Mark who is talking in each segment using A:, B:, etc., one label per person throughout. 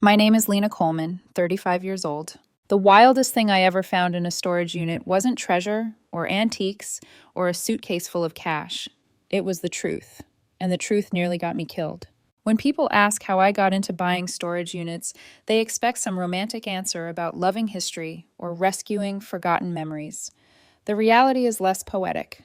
A: My name is Lena Coleman, 35 years old. The wildest thing I ever found in a storage unit wasn't treasure or antiques or a suitcase full of cash. It was the truth, and the truth nearly got me killed. When people ask how I got into buying storage units, they expect some romantic answer about loving history or rescuing forgotten memories. The reality is less poetic.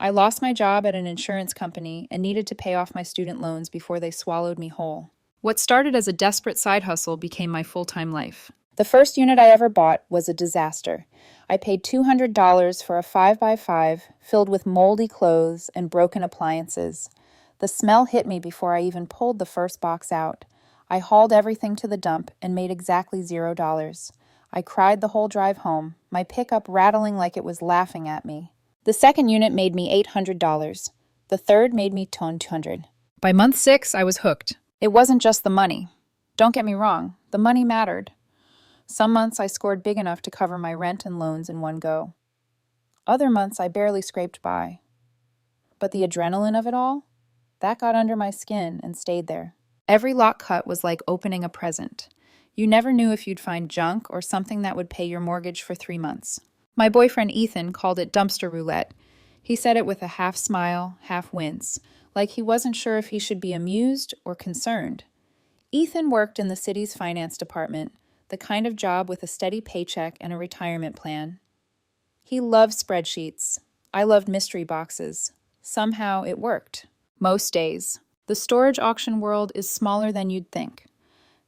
A: I lost my job at an insurance company and needed to pay off my student loans before they swallowed me whole. What started as a desperate side hustle became my full-time life. The first unit I ever bought was a disaster. I paid $200 for a 5x5 filled with moldy clothes and broken appliances. The smell hit me before I even pulled the first box out. I hauled everything to the dump and made exactly $0. I cried the whole drive home, my pickup rattling like it was laughing at me. The second unit made me $800. The third made me $200. By month 6, I was hooked. It wasn't just the money. Don't get me wrong, the money mattered. Some months I scored big enough to cover my rent and loans in one go. Other months I barely scraped by. But the adrenaline of it all? That got under my skin and stayed there. Every lock cut was like opening a present. You never knew if you'd find junk or something that would pay your mortgage for 3 months. My boyfriend Ethan called it dumpster roulette. He said it with a half smile, half wince, like he wasn't sure if he should be amused or concerned. Ethan worked in the city's finance department, the kind of job with a steady paycheck and a retirement plan. He loved spreadsheets. I loved mystery boxes. Somehow it worked. Most days. The storage auction world is smaller than you'd think.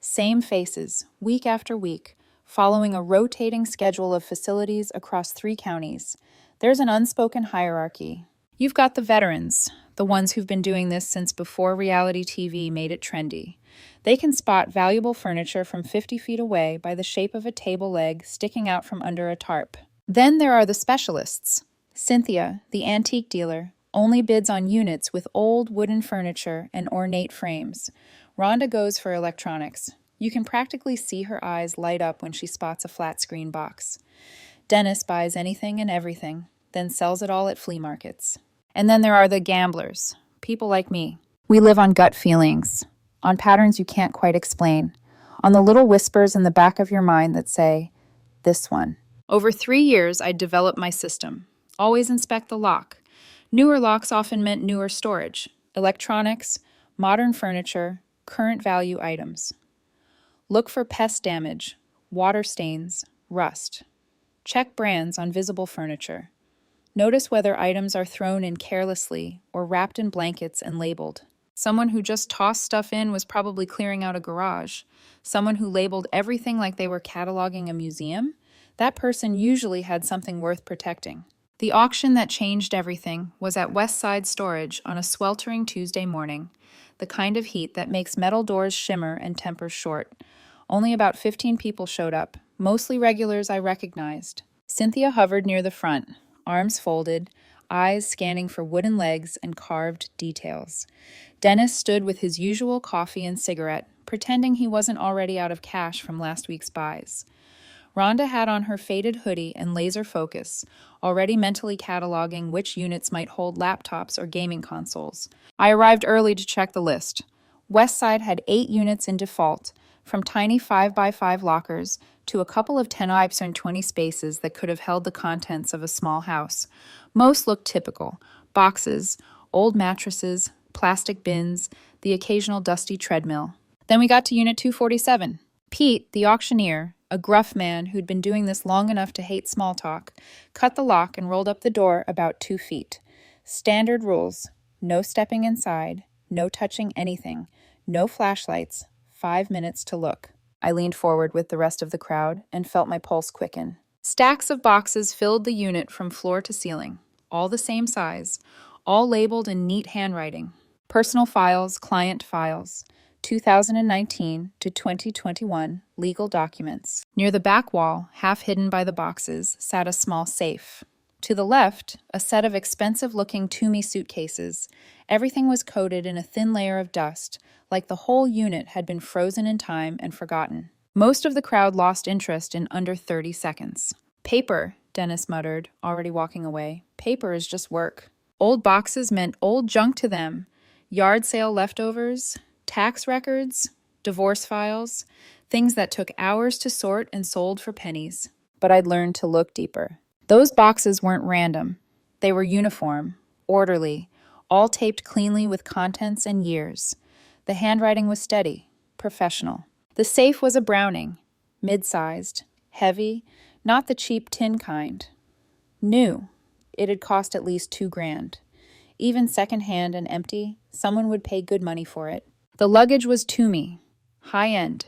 A: Same faces, week after week, following a rotating schedule of facilities across 3 counties. There's an unspoken hierarchy. You've got the veterans, the ones who've been doing this since before reality TV made it trendy. They can spot valuable furniture from 50 feet away by the shape of a table leg sticking out from under a tarp. Then there are the specialists. Cynthia, the antique dealer, only bids on units with old wooden furniture and ornate frames. Rhonda goes for electronics. You can practically see her eyes light up when she spots a flat-screen box. Dennis buys anything and everything, then sells it all at flea markets. And then there are the gamblers, people like me. We live on gut feelings, on patterns you can't quite explain, on the little whispers in the back of your mind that say, this one. Over 3 years, I developed my system. Always inspect the lock. Newer locks often meant newer storage, electronics, modern furniture, current value items. Look for pest damage, water stains, rust. Check brands on visible furniture. Notice whether items are thrown in carelessly or wrapped in blankets and labeled. Someone who just tossed stuff in was probably clearing out a garage. Someone who labeled everything like they were cataloging a museum, that person usually had something worth protecting. The auction that changed everything was at West Side Storage on a sweltering Tuesday morning, the kind of heat that makes metal doors shimmer and tempers short. Only about 15 people showed up, mostly regulars I recognized. Cynthia hovered near the front, arms folded, eyes scanning for wooden legs and carved details. Dennis stood with his usual coffee and cigarette, pretending he wasn't already out of cash from last week's buys. Rhonda had on her faded hoodie and laser focus, already mentally cataloging which units might hold laptops or gaming consoles. I arrived early to check the list. Westside had 8 units in default, from tiny 5x5 lockers to a couple of 10 by 20 spaces that could have held the contents of a small house. Most looked typical: boxes, old mattresses, plastic bins, the occasional dusty treadmill. Then we got to Unit 247. Pete, the auctioneer, a gruff man who'd been doing this long enough to hate small talk, cut the lock and rolled up the door about 2 feet. Standard rules: no stepping inside, no touching anything, no flashlights, 5 minutes to look. I leaned forward with the rest of the crowd and felt my pulse quicken. Stacks of boxes filled the unit from floor to ceiling, all the same size, all labeled in neat handwriting. Personal files, client files, 2019 to 2021 legal documents. Near the back wall, half hidden by the boxes, sat a small safe. To the left, a set of expensive-looking Toomey suitcases. Everything was coated in a thin layer of dust, like the whole unit had been frozen in time and forgotten. Most of the crowd lost interest in under 30 seconds. Paper, Dennis muttered, already walking away. Paper is just work. Old boxes meant old junk to them. Yard sale leftovers, tax records, divorce files. things that took hours to sort and sold for pennies. But I'd learned to look deeper. Those boxes weren't random. They were uniform, orderly, all taped cleanly with contents and years. The handwriting was steady, professional. The safe was a Browning, mid-sized, heavy, not the cheap tin kind. New. It had cost at least $2,000. Even second-hand and empty, someone would pay good money for it. The luggage was Toomey, high-end.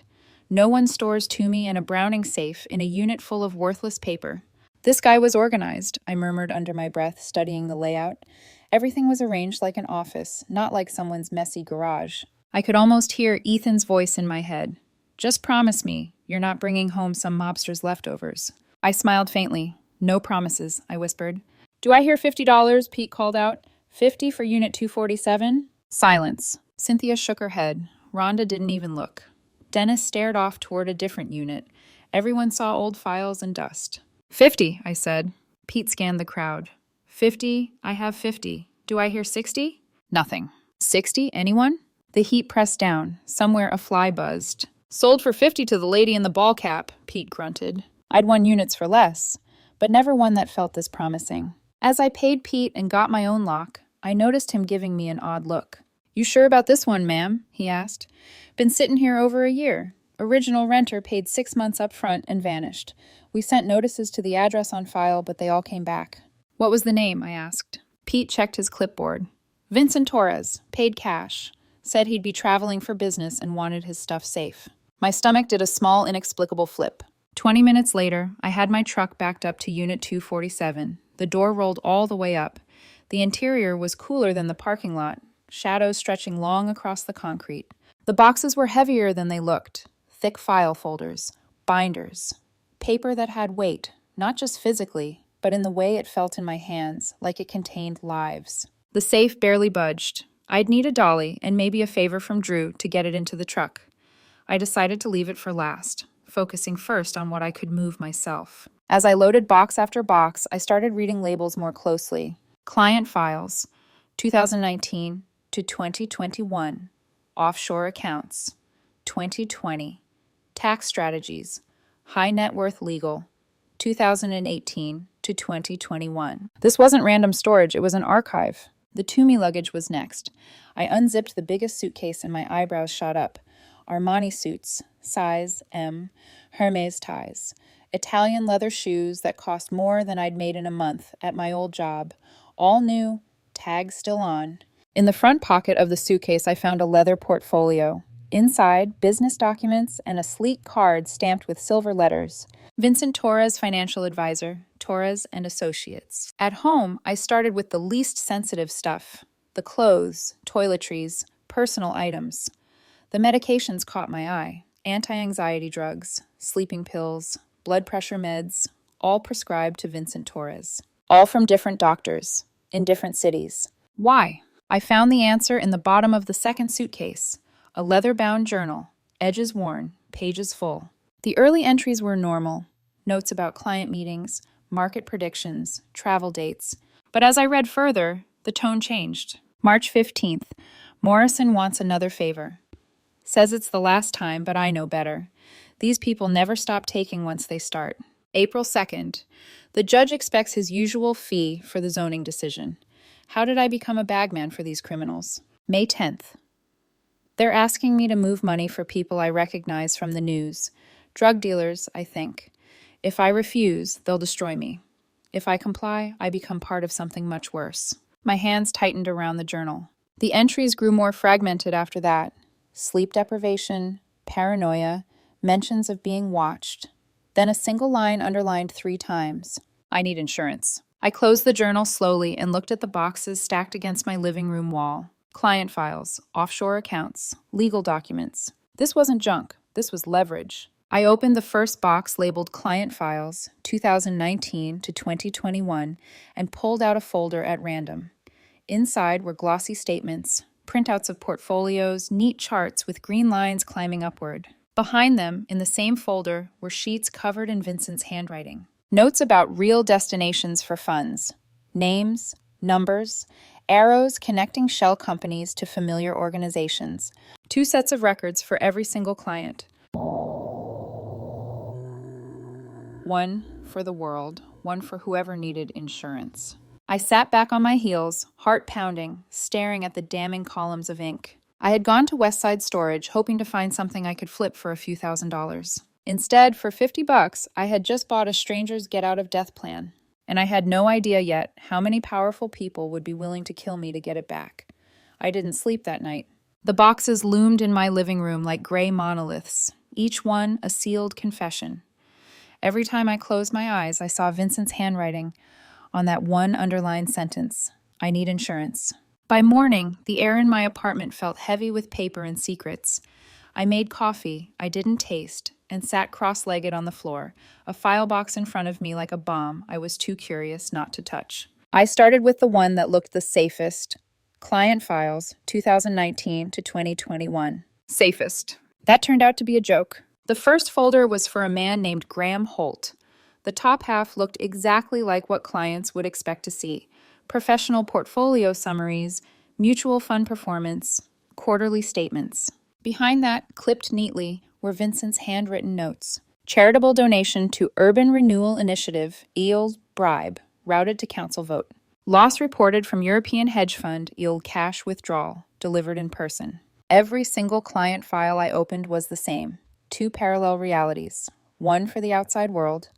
A: No one stores Toomey in a Browning safe in a unit full of worthless paper. This guy was organized, I murmured under my breath, studying the layout. Everything was arranged like an office, not like someone's messy garage. I could almost hear Ethan's voice in my head. Just promise me you're not bringing home some mobster's leftovers. I smiled faintly. No promises, I whispered. Do I hear $50? Pete called out. 50 for Unit 247? Silence. Cynthia shook her head. Rhonda didn't even look. Dennis stared off toward a different unit. Everyone saw old files and dust. 50, I said. Pete scanned the crowd. 50, I have 50. Do I hear 60? Nothing. 60, anyone? The heat pressed down. Somewhere a fly buzzed. Sold for 50 to the lady in the ball cap, Pete grunted. I'd won units for less, but never one that felt this promising. As I paid Pete and got my own lock, I noticed him giving me an odd look. You sure about this one, ma'am? He asked. Been sitting here over a year. Original renter paid 6 months up front and vanished. We sent notices to the address on file, but they all came back. What was the name? I asked. Pete checked his clipboard. Vincent Torres, paid cash. Said he'd be traveling for business and wanted his stuff safe. My stomach did a small, inexplicable flip. 20 minutes later, I had my truck backed up to Unit 247. The door rolled all the way up. The interior was cooler than the parking lot, shadows stretching long across the concrete. The boxes were heavier than they looked. Thick file folders, binders, paper that had weight, not just physically, but in the way it felt in my hands, like it contained lives. The safe barely budged. I'd need a dolly and maybe a favor from Drew to get it into the truck. I decided to leave it for last, focusing first on what I could move myself. As I loaded box after box, I started reading labels more closely. Client files, 2019 to 2021. Offshore accounts, 2020. Tax strategies, high net worth legal, 2018 to 2021. This wasn't random storage, it was an archive. The Toomey luggage was next. I unzipped the biggest suitcase and my eyebrows shot up. Armani suits, size M, Hermes ties, Italian leather shoes that cost more than I'd made in a month at my old job, all new, tags still on. In the front pocket of the suitcase, I found a leather portfolio. Inside, business documents and a sleek card stamped with silver letters. Vincent Torres, financial advisor, Torres and Associates. At home, I started with the least sensitive stuff. The clothes, toiletries, personal items. The medications caught my eye. Anti-anxiety drugs, sleeping pills, blood pressure meds, all prescribed to Vincent Torres. All from different doctors, in different cities. Why? I found the answer in the bottom of the second suitcase. A leather-bound journal, edges worn, pages full. The early entries were normal. Notes about client meetings, market predictions, travel dates. But as I read further, the tone changed. March 15th. Morrison wants another favor. Says it's the last time, but I know better. These people never stop taking once they start. April 2nd. The judge expects his usual fee for the zoning decision. How did I become a bagman for these criminals? May 10th. They're asking me to move money for people I recognize from the news. Drug dealers, I think. If I refuse, they'll destroy me. If I comply, I become part of something much worse. My hands tightened around the journal. The entries grew more fragmented after that. Sleep deprivation, paranoia, mentions of being watched. Then a single line underlined 3 times. I need insurance. I closed the journal slowly and looked at the boxes stacked against my living room wall. Client files, offshore accounts, legal documents. This wasn't junk. This was leverage. I opened the first box labeled Client Files, 2019 to 2021, and pulled out a folder at random. Inside were glossy statements, printouts of portfolios, neat charts with green lines climbing upward. Behind them, in the same folder, were sheets covered in Vincent's handwriting. Notes about real destinations for funds. Names, numbers, arrows connecting shell companies to familiar organizations. 2 sets of records for every single client. One for the world, one for whoever needed insurance. I sat back on my heels, heart pounding, staring at the damning columns of ink. I had gone to Westside Storage, hoping to find something I could flip for a few $1,000s. Instead, for $50, I had just bought a stranger's get-out-of-death plan, and I had no idea yet how many powerful people would be willing to kill me to get it back. I didn't sleep that night. The boxes loomed in my living room like gray monoliths, each one a sealed confession. Every time I closed my eyes, I saw Vincent's handwriting on that one underlined sentence: I need insurance. By morning, the air in my apartment felt heavy with paper and secrets. I made coffee I didn't taste and sat cross-legged on the floor, a file box in front of me like a bomb I was too curious not to touch. I started with the one that looked the safest: Client Files, 2019 to 2021. Safest. That turned out to be a joke. The first folder was for a man named Graham Holt. The top half looked exactly like what clients would expect to see: professional portfolio summaries, mutual fund performance, quarterly statements. Behind that, clipped neatly, were Vincent's handwritten notes. Charitable donation to Urban Renewal Initiative, yield bribe, routed to council vote. Loss reported from European hedge fund, yield cash withdrawal, delivered in person. Every single client file I opened was the same: two parallel realities, one for the outside world,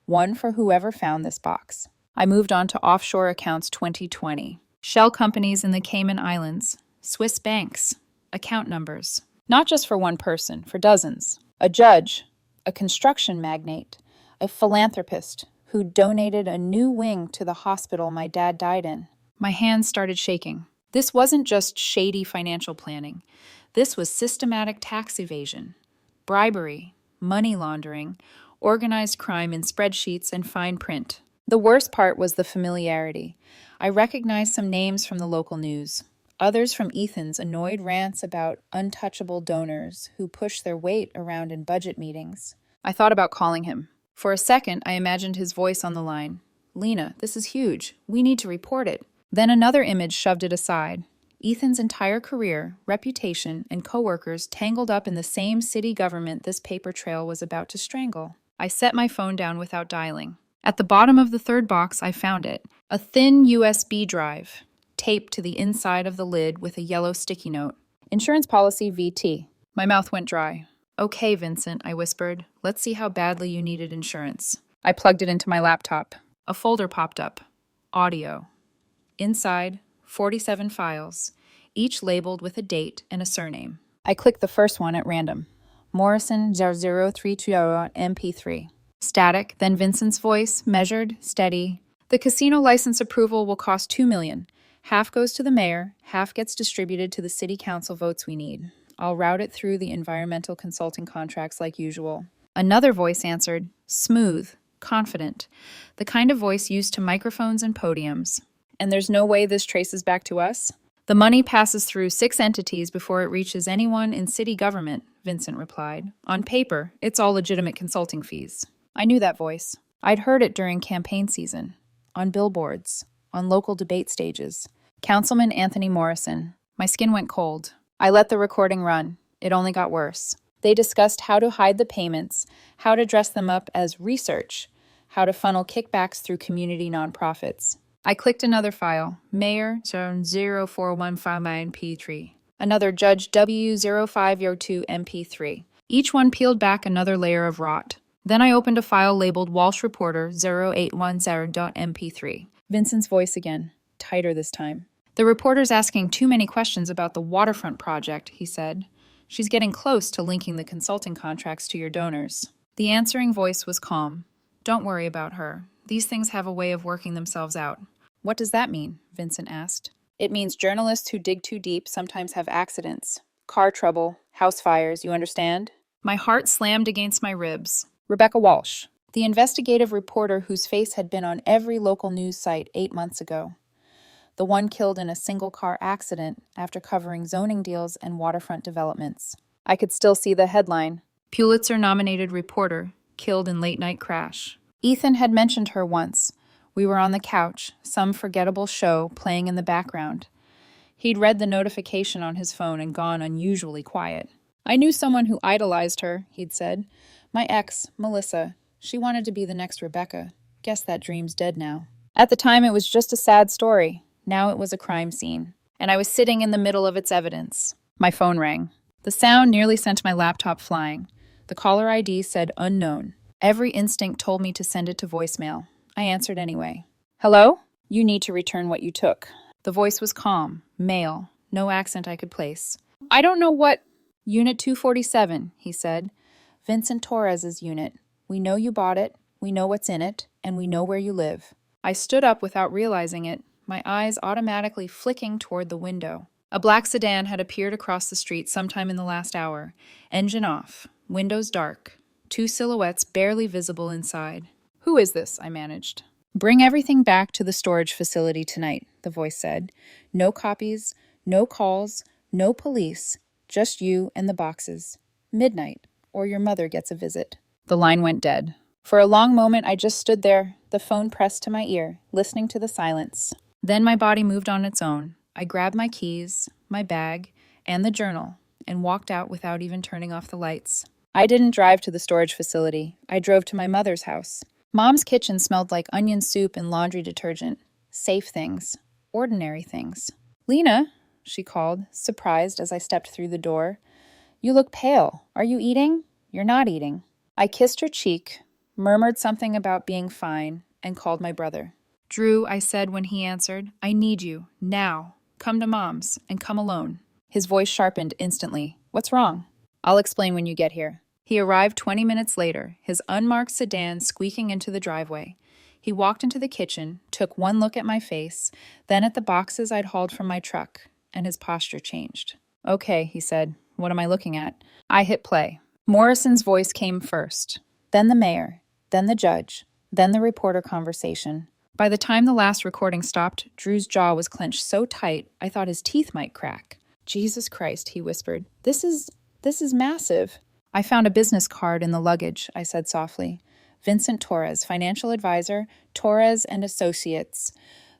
A: one for whoever found this box. I moved on to offshore accounts 2020, shell companies in the Cayman Islands, Swiss banks, account numbers. Not just for one person, for dozens. A judge, a construction magnate, a philanthropist who donated a new wing to the hospital my dad died in. My hands started shaking. This wasn't just shady financial planning. This was systematic tax evasion, bribery, money laundering, organized crime in spreadsheets and fine print. The worst part was the familiarity. I recognized some names from the local news, others from Ethan's annoyed rants about untouchable donors who push their weight around in budget meetings. I thought about calling him. For a second, I imagined his voice on the line. "Lena, this is huge. We need to report it." Then another image shoved it aside. Ethan's entire career, reputation, and coworkers tangled up in the same city government this paper trail was about to strangle. I set my phone down without dialing. At the bottom of the third box, I found it. A thin USB drive, taped to the inside of the lid with a yellow sticky note. Insurance policy VT. My mouth went dry. "Okay, Vincent," I whispered. "Let's see how badly you needed insurance." I plugged it into my laptop. A folder popped up. Audio. Inside, 47 files, each labeled with a date and a surname. I clicked the first one at random. Morrison 0032.mp3. Static, then Vincent's voice, measured, steady. "The casino license approval will cost $2 million. Half goes to the mayor, half gets distributed to the city council votes we need. I'll route it through the environmental consulting contracts like usual." Another voice answered, smooth, confident, the kind of voice used to microphones and podiums. "And there's no way this traces back to us?" "The money passes through 6 entities before it reaches anyone in city government," Vincent replied. "On paper, it's all legitimate consulting fees." I knew that voice. I'd heard it during campaign season, on billboards, on local debate stages. Councilman Anthony Morrison. My skin went cold. I let the recording run. It only got worse. They discussed how to hide the payments, how to dress them up as research, how to funnel kickbacks through community nonprofits. I clicked another file, Mayor 0415MP3. Another Judge W0502MP3. Each one peeled back another layer of rot. Then I opened a file labeled Walsh Reporter 0810.mp3. Vincent's voice again, tighter this time. "The reporter's asking too many questions about the waterfront project," he said. "She's getting close to linking the consulting contracts to your donors." The answering voice was calm. "Don't worry about her. These things have a way of working themselves out." "What does that mean?" Vincent asked. "It means journalists who dig too deep sometimes have accidents. Car trouble, house fires, you understand?" My heart slammed against my ribs. Rebecca Walsh, the investigative reporter whose face had been on every local news site 8 months ago. The one killed in a single-car accident after covering zoning deals and waterfront developments. I could still see the headline, "Pulitzer-nominated reporter, killed in late-night crash." Ethan had mentioned her once. We were on the couch, some forgettable show playing in the background. He'd read the notification on his phone and gone unusually quiet. "I knew someone who idolized her," he'd said. "My ex, Melissa. She wanted to be the next Rebecca. Guess that dream's dead now. At the time, it was just a sad story. Now it was a crime scene. And I was sitting in the middle of its evidence. My phone rang. The sound nearly sent my laptop flying. The caller ID said unknown. Every instinct told me to send it to voicemail. I answered anyway. Hello? You need to return what you took. The voice was calm, male, no accent I could place. I don't know what... Unit 247, he said. Vincent Torres's unit. We know you bought it, we know what's in it, and we know where you live. I stood up without realizing it, my eyes automatically flicking toward the window. A black sedan had appeared across the street sometime in the last hour. Engine off, windows dark, 2 silhouettes barely visible inside. Who is this? I managed. Bring everything back to the storage facility tonight, the voice said. No copies, no calls, no police, just you and the boxes. Midnight, or your mother gets a visit. The line went dead. For a long moment, I just stood there, the phone pressed to my ear, listening to the silence. Then my body moved on its own. I grabbed my keys, my bag, and the journal, and walked out without even turning off the lights. I didn't drive to the storage facility. I drove to my mother's house. Mom's kitchen smelled like onion soup and laundry detergent. Safe things. Ordinary things. Lena, she called, surprised as I stepped through the door. You look pale. Are you eating? You're not eating. I kissed her cheek, murmured something about being fine, and called my brother. Drew, I said when he answered, I need you, now. Come to Mom's, and come alone. His voice sharpened instantly. What's wrong? I'll explain when you get here. He arrived 20 minutes later, his unmarked sedan squeaking into the driveway. He walked into the kitchen, took one look at my face, then at the boxes I'd hauled from my truck, and his posture changed. Okay, he said. What am I looking at? I hit play. Morrison's voice came first, then the mayor, then the judge, then the reporter conversation. By the time the last recording stopped, Drew's jaw was clenched so tight I thought his teeth might crack. Jesus Christ, he whispered. This is massive. I found a business card in the luggage, I said softly. Vincent Torres, financial advisor, Torres and Associates.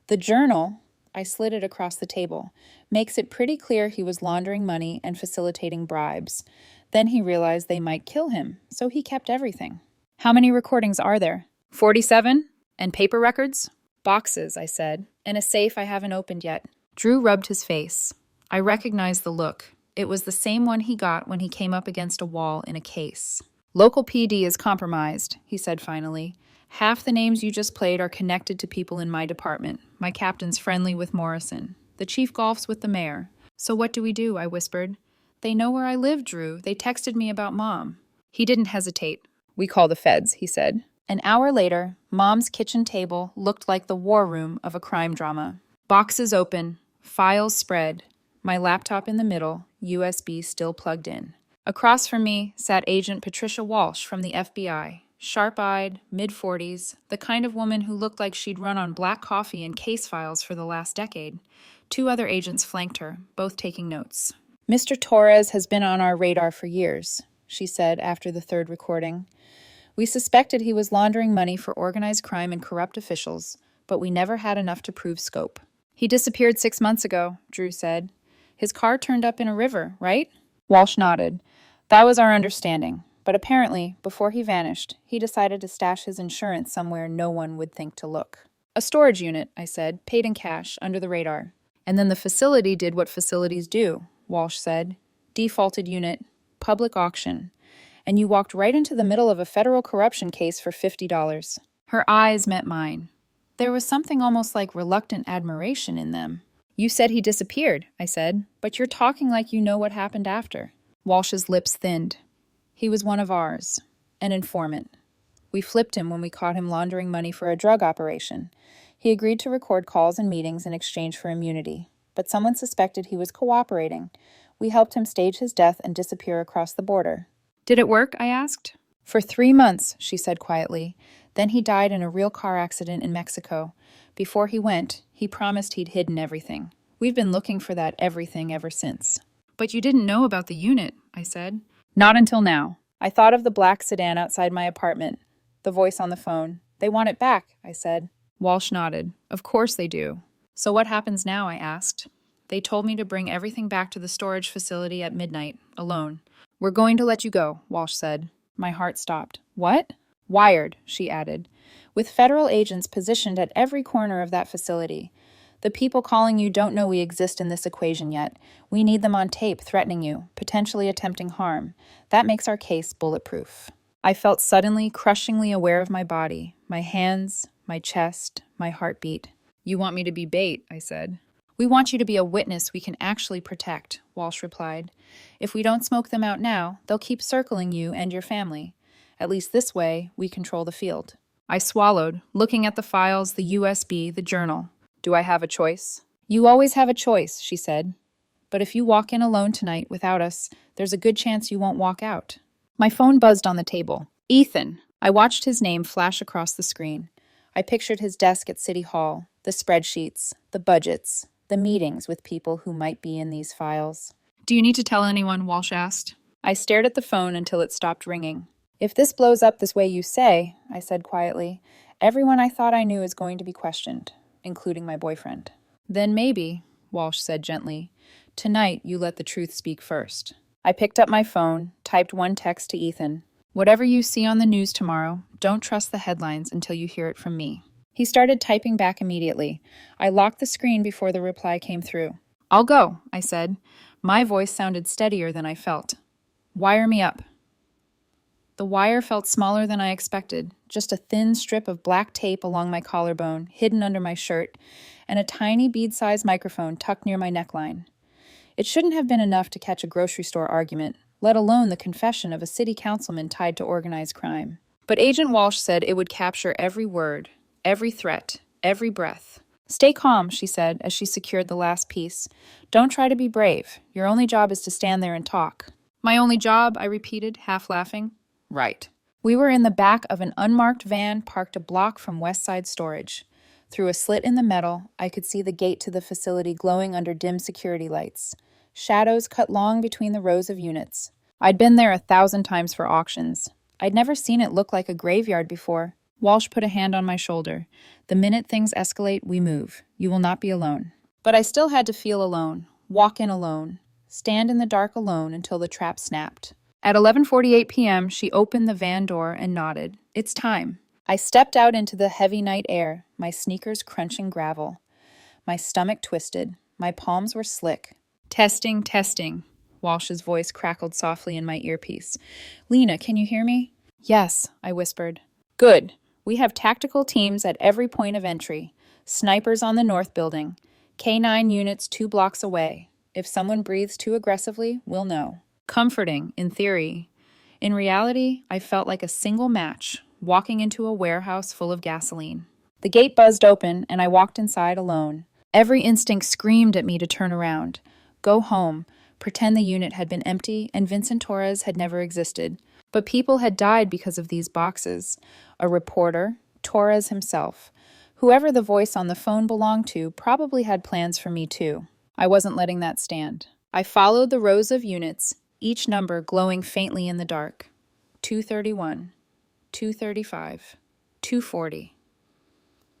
A: The journal, I slid it across the table, makes it pretty clear he was laundering money and facilitating bribes. Then he realized they might kill him, so he kept everything. How many recordings are there? 47? And paper records? Boxes, I said, and a safe I haven't opened yet. Drew rubbed his face. I recognized the look. It was the same one he got when he came up against a wall in a case. Local PD is compromised, he said finally. Half the names you just played are connected to people in my department. My captain's friendly with Morrison. The chief golfs with the mayor. So what do we do? I whispered. They know where I live, Drew. They texted me about Mom. He didn't hesitate. We call the feds, he said. An hour later, Mom's kitchen table looked like the war room of a crime drama. Boxes open, files spread, my laptop in the middle, USB still plugged in. Across from me sat Agent Patricia Walsh from the FBI, sharp-eyed, mid-40s, the kind of woman who looked like she'd run on black coffee and case files for the last decade. 2 other agents flanked her, both taking notes. Mr. Torres has been on our radar for years, she said after the 3rd recording. We suspected he was laundering money for organized crime and corrupt officials, but we never had enough to prove scope. He disappeared 6 months ago, Drew said. His car turned up in a river, right? Walsh nodded. That was our understanding, but apparently, before he vanished, he decided to stash his insurance somewhere no one would think to look. A storage unit, I said, paid in cash, under the radar. And then the facility did what facilities do, Walsh said. Defaulted unit, public auction. And you walked right into the middle of a federal corruption case for $50. Her eyes met mine. There was something almost like reluctant admiration in them. You said he disappeared, I said, but you're talking like you know what happened after. Walsh's lips thinned. He was one of ours, an informant. We flipped him when we caught him laundering money for a drug operation. He agreed to record calls and meetings in exchange for immunity, but someone suspected he was cooperating. We helped him stage his death and disappear across the border. Did it work? I asked. For 3 months, she said quietly. Then he died in a real car accident in Mexico. Before he went, he promised he'd hidden everything. We've been looking for that everything ever since. But you didn't know about the unit, I said. Not until now. I thought of the black sedan outside my apartment. The voice on the phone. They want it back, I said. Walsh nodded. Of course they do. So what happens now? I asked. They told me to bring everything back to the storage facility at midnight, alone. We're going to let you go, Walsh said. My heart stopped. What? Wired, she added, with federal agents positioned at every corner of that facility. The people calling you don't know we exist in this equation yet. We need them on tape threatening you, potentially attempting harm. That makes our case bulletproof. I felt suddenly, crushingly aware of my body, my hands, my chest, my heartbeat. You want me to be bait, I said. We want you to be a witness we can actually protect, Walsh replied. If we don't smoke them out now, they'll keep circling you and your family. At least this way, we control the field. I swallowed, looking at the files, the USB, the journal. Do I have a choice? You always have a choice, she said. But if you walk in alone tonight without us, there's a good chance you won't walk out. My phone buzzed on the table. Ethan! I watched his name flash across the screen. I pictured his desk at City Hall, the spreadsheets, the budgets, the meetings with people who might be in these files. Do you need to tell anyone? Walsh asked. I stared at the phone until it stopped ringing. If this blows up this way you say, I said quietly, everyone I thought I knew is going to be questioned, including my boyfriend. Then maybe, Walsh said gently, tonight you let the truth speak first. I picked up my phone, typed one text to Ethan. Whatever you see on the news tomorrow, don't trust the headlines until you hear it from me. He started typing back immediately. I locked the screen before the reply came through. I'll go, I said. My voice sounded steadier than I felt. Wire me up. The wire felt smaller than I expected, just a thin strip of black tape along my collarbone, hidden under my shirt, and a tiny bead-sized microphone tucked near my neckline. It shouldn't have been enough to catch a grocery store argument, let alone the confession of a city councilman tied to organized crime. But Agent Walsh said it would capture every word, every threat, every breath. Stay calm, she said as she secured the last piece. Don't try to be brave. Your only job is to stand there and talk. My only job, I repeated, half laughing. Right. We were in the back of an unmarked van parked a block from West Side Storage. Through a slit in the metal, I could see the gate to the facility glowing under dim security lights. Shadows cut long between the rows of units. I'd been there 1,000 times for auctions. I'd never seen it look like a graveyard before. Walsh put a hand on my shoulder. The minute things escalate, we move. You will not be alone. But I still had to feel alone, walk in alone, stand in the dark alone until the trap snapped. At 11:48 p.m., she opened the van door and nodded. It's time. I stepped out into the heavy night air, my sneakers crunching gravel. My stomach twisted. My palms were slick. Testing, testing. Walsh's voice crackled softly in my earpiece. Lena, can you hear me? Yes, I whispered. Good. We have tactical teams at every point of entry. Snipers on the north building. K-9 units 2 blocks away. If someone breathes too aggressively, we'll know. Comforting, in theory. In reality, I felt like a single match, walking into a warehouse full of gasoline. The gate buzzed open, and I walked inside alone. Every instinct screamed at me to turn around. Go home, pretend the unit had been empty and Vincent Torres had never existed. But people had died because of these boxes. A reporter, Torres himself. Whoever the voice on the phone belonged to probably had plans for me too. I wasn't letting that stand. I followed the rows of units, each number glowing faintly in the dark. 231, 235, 240.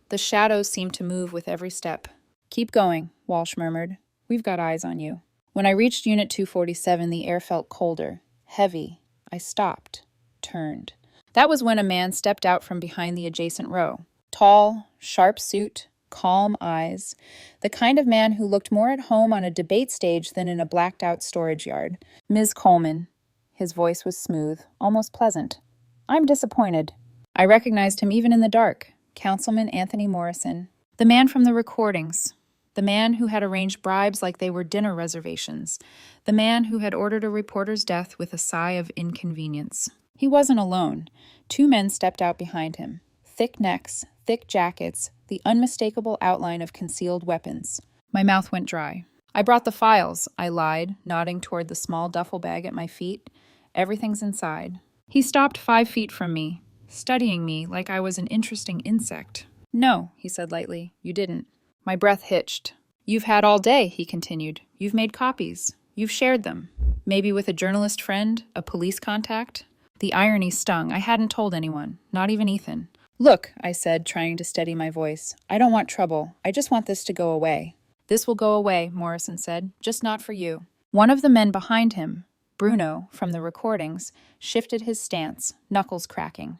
A: The shadows seemed to move with every step. Keep going, Walsh murmured. We've got eyes on you. When I reached Unit 247, the air felt colder, heavy. I stopped, turned. That was when a man stepped out from behind the adjacent row. Tall, sharp suit, calm eyes. The kind of man who looked more at home on a debate stage than in a blacked-out storage yard. Ms. Coleman. His voice was smooth, almost pleasant. I'm disappointed. I recognized him even in the dark. Councilman Anthony Morrison. The man from the recordings. The man who had arranged bribes like they were dinner reservations. The man who had ordered a reporter's death with a sigh of inconvenience. He wasn't alone. 2 men stepped out behind him. Thick necks, thick jackets, the unmistakable outline of concealed weapons. My mouth went dry. I brought the files, I lied, nodding toward the small duffel bag at my feet. Everything's inside. He stopped 5 feet from me, studying me like I was an interesting insect. No, he said lightly, you didn't. My breath hitched. You've had all day, he continued. You've made copies. You've shared them. Maybe with a journalist friend, a police contact. The irony stung. I hadn't told anyone, not even Ethan. Look, I said, trying to steady my voice. I don't want trouble. I just want this to go away. This will go away, Morrison said, just not for you. One of the men behind him, Bruno, from the recordings, shifted his stance, knuckles cracking.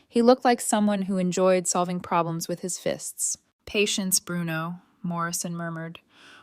A: He looked like someone who enjoyed solving problems with his fists. "Patience, Bruno," Morrison murmured.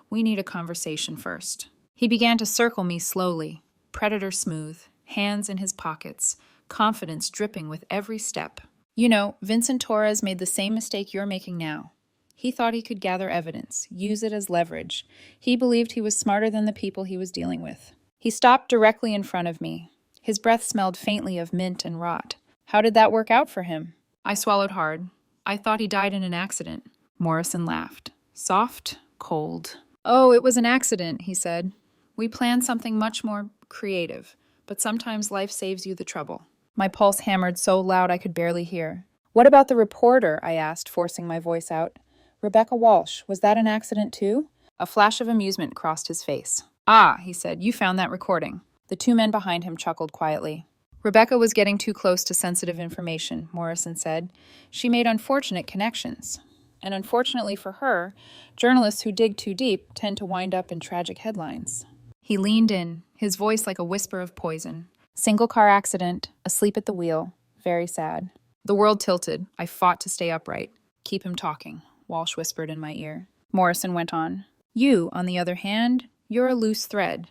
A: "We need a conversation first." He began to circle me slowly, predator smooth, hands in his pockets, confidence dripping with every step. "You know, Vincent Torres made the same mistake you're making now. He thought he could gather evidence, use it as leverage. He believed he was smarter than the people he was dealing with." He stopped directly in front of me. His breath smelled faintly of mint and rot. "How did that work out for him?" I swallowed hard. "I thought he died in an accident." Morrison laughed. Soft, cold. "Oh, it was an accident," he said. "We planned something much more creative, but sometimes life saves you the trouble." My pulse hammered so loud I could barely hear. "What about the reporter?" I asked, forcing my voice out. "Rebecca Walsh, was that an accident too?" A flash of amusement crossed his face. "Ah," he said, "you found that recording." The two men behind him chuckled quietly. "Rebecca was getting too close to sensitive information," Morrison said. "She made unfortunate connections. And unfortunately for her, journalists who dig too deep tend to wind up in tragic headlines." He leaned in, his voice like a whisper of poison. "Single car accident, asleep at the wheel, very sad." The world tilted. I fought to stay upright. "Keep him talking," Walsh whispered in my ear. Morrison went on. "You, on the other hand, you're a loose thread.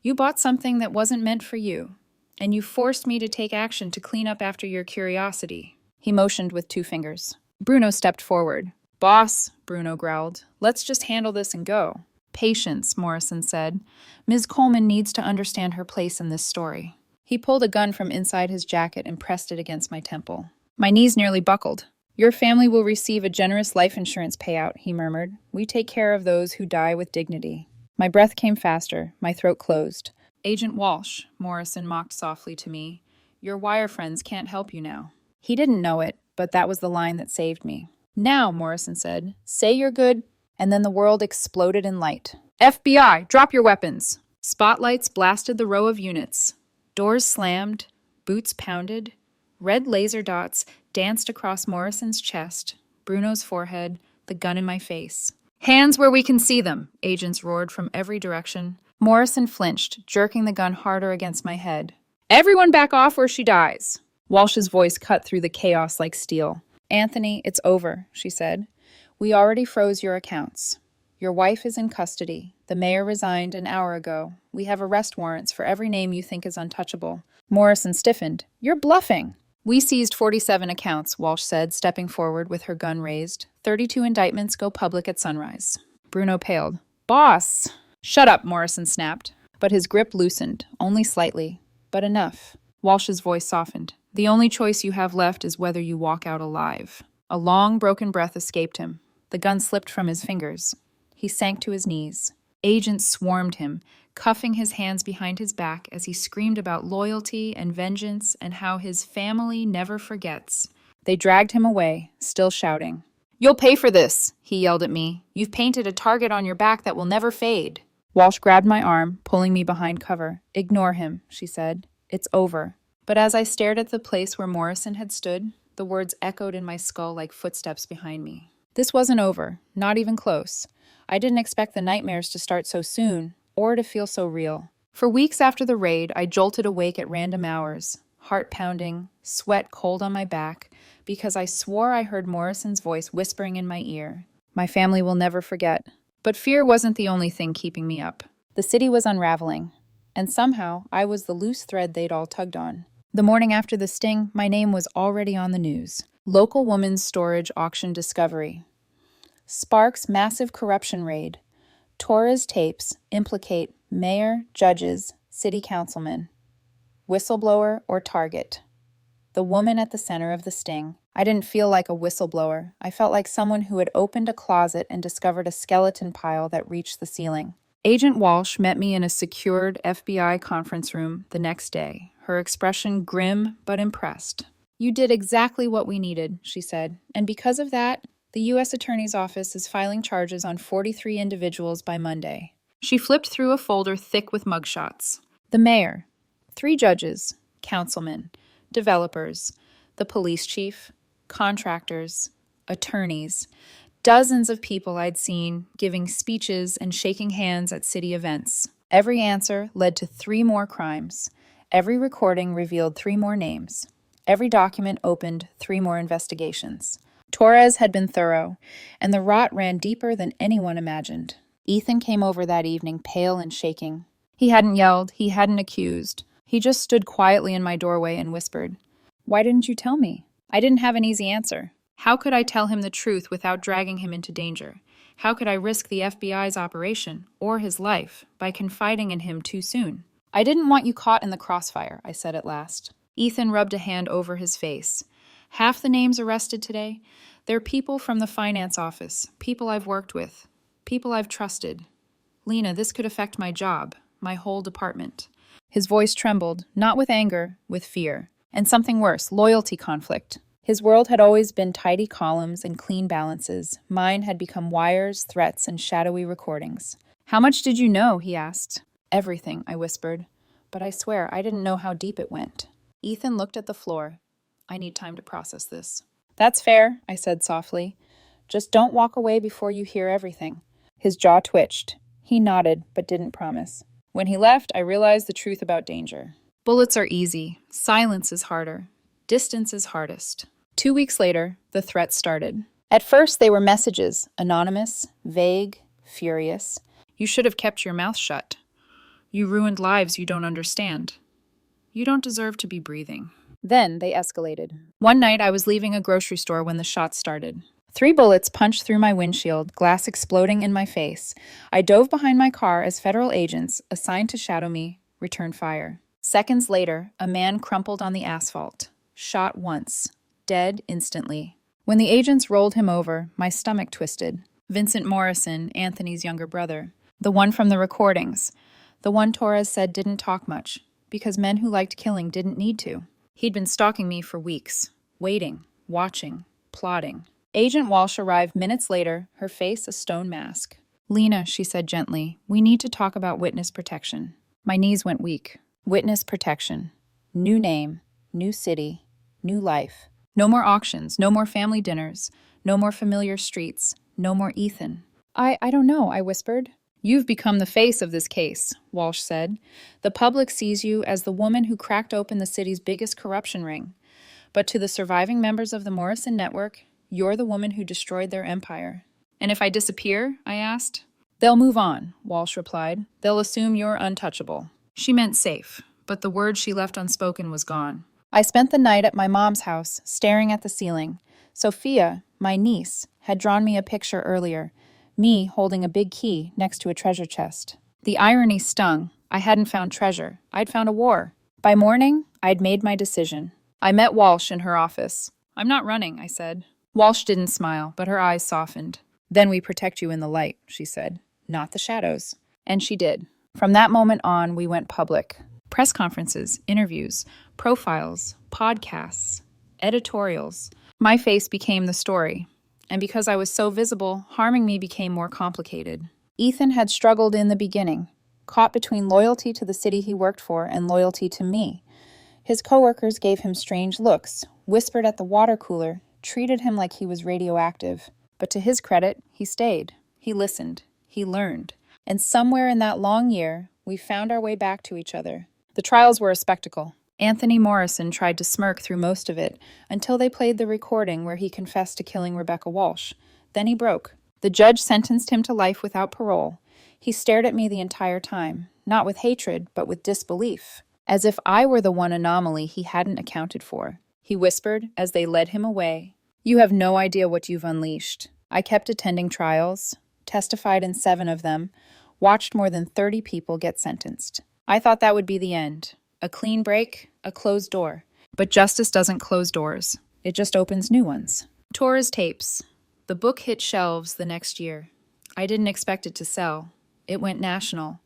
A: You bought something that wasn't meant for you, and you forced me to take action to clean up after your curiosity." He motioned with 2 fingers. Bruno stepped forward. "Boss," Bruno growled, "let's just handle this and go." "Patience," Morrison said. "Ms. Coleman needs to understand her place in this story." He pulled a gun from inside his jacket and pressed it against my temple. My knees nearly buckled. "Your family will receive a generous life insurance payout," he murmured. "We take care of those who die with dignity." My breath came faster, my throat closed. "Agent Walsh," Morrison mocked softly to me, "your wire friends can't help you now." He didn't know it, but that was the line that saved me. "Now," Morrison said, "say you're good," and then the world exploded in light. "FBI, drop your weapons!" Spotlights blasted the row of units. Doors slammed, boots pounded. Red laser dots danced across Morrison's chest, Bruno's forehead, the gun in my face. "Hands where we can see them," agents roared from every direction. Morrison flinched, jerking the gun harder against my head. "Everyone back off or she dies." Walsh's voice cut through the chaos like steel. "Anthony, it's over," she said. "We already froze your accounts. Your wife is in custody. The mayor resigned an hour ago. We have arrest warrants for every name you think is untouchable." Morrison stiffened. "You're bluffing." "We seized 47 accounts," Walsh said, stepping forward with her gun raised. 32 indictments go public at sunrise." Bruno paled. "Boss!" "Shut up," Morrison snapped. But his grip loosened, only slightly, but enough. Walsh's voice softened. "The only choice you have left is whether you walk out alive." A long, broken breath escaped him. The gun slipped from his fingers. He sank to his knees. Agents swarmed him, cuffing his hands behind his back as he screamed about loyalty and vengeance and how his family never forgets. They dragged him away, still shouting. "You'll pay for this," he yelled at me. "You've painted a target on your back that will never fade." Walsh grabbed my arm, pulling me behind cover. "Ignore him," she said. "It's over." But as I stared at the place where Morrison had stood, the words echoed in my skull like footsteps behind me. This wasn't over, not even close. I didn't expect the nightmares to start so soon, or to feel so real. For weeks after the raid, I jolted awake at random hours, heart pounding, sweat cold on my back, because I swore I heard Morrison's voice whispering in my ear. My family will never forget. But fear wasn't the only thing keeping me up. The city was unraveling, and somehow I was the loose thread they'd all tugged on. The morning after the sting, my name was already on the news. Local woman's storage auction discovery. Sparks massive corruption raid. Torres tapes implicate mayor, judges, city councilmen. Whistleblower or target. The woman at the center of the sting. I didn't feel like a whistleblower. I felt like someone who had opened a closet and discovered a skeleton pile that reached the ceiling. Agent Walsh met me in a secured FBI conference room the next day, her expression grim but impressed. "You did exactly what we needed," she said, "and because of that, the U.S. Attorney's Office is filing charges on 43 individuals by Monday." She flipped through a folder thick with mugshots. The mayor, 3 judges, councilmen, developers, the police chief, contractors, attorneys, dozens of people I'd seen giving speeches and shaking hands at city events. Every answer led to 3 more crimes. Every recording revealed 3 more names. Every document opened 3 more investigations. Torres had been thorough, and the rot ran deeper than anyone imagined. Ethan came over that evening, pale and shaking. He hadn't yelled, he hadn't accused. He just stood quietly in my doorway and whispered, "Why didn't you tell me?" I didn't have an easy answer. How could I tell him the truth without dragging him into danger? How could I risk the FBI's operation, or his life, by confiding in him too soon? "I didn't want you caught in the crossfire," I said at last. Ethan rubbed a hand over his face. "Half the names arrested today, they're people from the finance office, people I've worked with, people I've trusted. Lena, this could affect my job, my whole department." His voice trembled, not with anger, with fear. And something worse, loyalty conflict. His world had always been tidy columns and clean balances. Mine had become wires, threats, and shadowy recordings. "How much did you know?" he asked. "Everything," I whispered. But I swear I didn't know how deep it went. Ethan looked at the floor. "I need time to process this." "That's fair," I said softly. "Just don't walk away before you hear everything." His jaw twitched. He nodded, but didn't promise. When he left, I realized the truth about danger. Bullets are easy. Silence is harder. Distance is hardest. 2 weeks later, the threats started. At first, they were messages, anonymous, vague, furious. "You should have kept your mouth shut. You ruined lives you don't understand. You don't deserve to be breathing." Then they escalated. One night, I was leaving a grocery store when the shots started. 3 bullets punched through my windshield, glass exploding in my face. I dove behind my car as federal agents, assigned to shadow me, returned fire. Seconds later, a man crumpled on the asphalt, shot once, dead instantly. When the agents rolled him over, my stomach twisted. Vincent Morrison, Anthony's younger brother, the one from the recordings, the one Torres said didn't talk much, because men who liked killing didn't need to. He'd been stalking me for weeks, waiting, watching, plotting. Agent Walsh arrived minutes later, her face a stone mask. "Lena," she said gently, "we need to talk about witness protection." My knees went weak. Witness protection. New name, new city, new life. No more auctions, no more family dinners, no more familiar streets, no more Ethan. I don't know," I whispered. "You've become the face of this case," Walsh said. "The public sees you as the woman who cracked open the city's biggest corruption ring. But to the surviving members of the Morrison network, you're the woman who destroyed their empire." "And if I disappear?" I asked. "They'll move on," Walsh replied. "They'll assume you're untouchable." She meant safe, but the word she left unspoken was gone. I spent the night at my mom's house, staring at the ceiling. Sophia, my niece, had drawn me a picture earlier, me holding a big key next to a treasure chest. The irony stung. I hadn't found treasure. I'd found a war. By morning, I'd made my decision. I met Walsh in her office. "I'm not running," I said. Walsh didn't smile, but her eyes softened. "Then we protect you in the light," she said, "not the shadows." And she did. From that moment on, we went public. Press conferences, interviews, profiles, podcasts, editorials. My face became the story. And because I was so visible, harming me became more complicated. Ethan had struggled in the beginning, caught between loyalty to the city he worked for and loyalty to me. His coworkers gave him strange looks, whispered at the water cooler, treated him like he was radioactive. But to his credit, he stayed. He listened. He learned. And somewhere in that long year, we found our way back to each other. The trials were a spectacle. Anthony Morrison tried to smirk through most of it until they played the recording where he confessed to killing Rebecca Walsh. Then he broke. The judge sentenced him to life without parole. He stared at me the entire time, not with hatred, but with disbelief, as if I were the one anomaly he hadn't accounted for. He whispered as they led him away, "You have no idea what you've unleashed." I kept attending trials, testified in 7 of them, watched more than 30 people get sentenced. I thought that would be the end. A clean break, a closed door. But justice doesn't close doors. It just opens new ones. Torres tapes. The book hit shelves the next year. I didn't expect it to sell. It went national,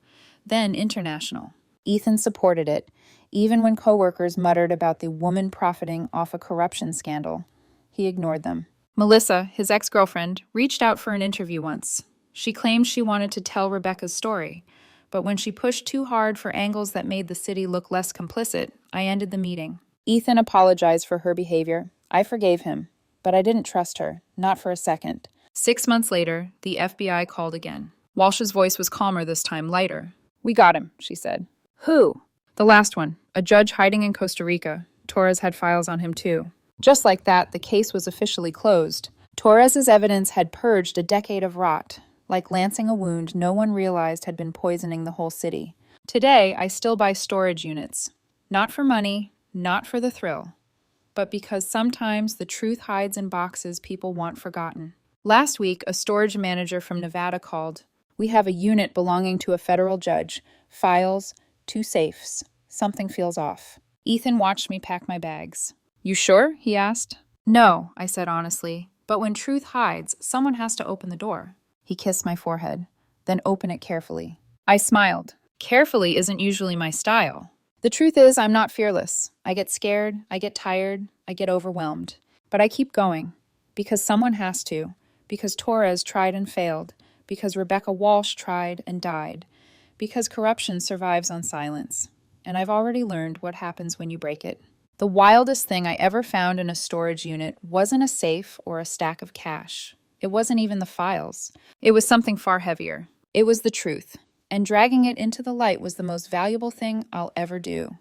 A: then international. Ethan supported it, even when coworkers muttered about the woman profiting off a corruption scandal. He ignored them. Melissa, his ex-girlfriend, reached out for an interview once. She claimed she wanted to tell Rebecca's story, but when she pushed too hard for angles that made the city look less complicit, I ended the meeting. Ethan apologized for her behavior. I forgave him, but I didn't trust her, not for a second. 6 months later, the FBI called again. Walsh's voice was calmer this time, lighter. "We got him," she said. "Who?" "The last one. A judge hiding in Costa Rica. Torres had files on him too. Just like that, the case was officially closed. Torres's evidence had purged a decade of rot, like lancing a wound no one realized had been poisoning the whole city. Today, I still buy storage units. Not for money, not for the thrill, but because sometimes the truth hides in boxes people want forgotten. Last week, a storage manager from Nevada called. We have a unit belonging to a federal judge. Files, 2 safes. Something feels off. Ethan watched me pack my bags. You sure? He asked. No, I said honestly. But when truth hides, someone has to open the door. He kissed my forehead. Then open it carefully. I smiled. Carefully isn't usually my style. The truth is, I'm not fearless. I get scared, I get tired, I get overwhelmed. But I keep going. Because someone has to. Because Torres tried and failed. Because Rebecca Walsh tried and died. Because corruption survives on silence. And I've already learned what happens when you break it. The wildest thing I ever found in a storage unit wasn't a safe or a stack of cash. It wasn't even the files. It was something far heavier. It was the truth. And dragging it into the light was the most valuable thing I'll ever do.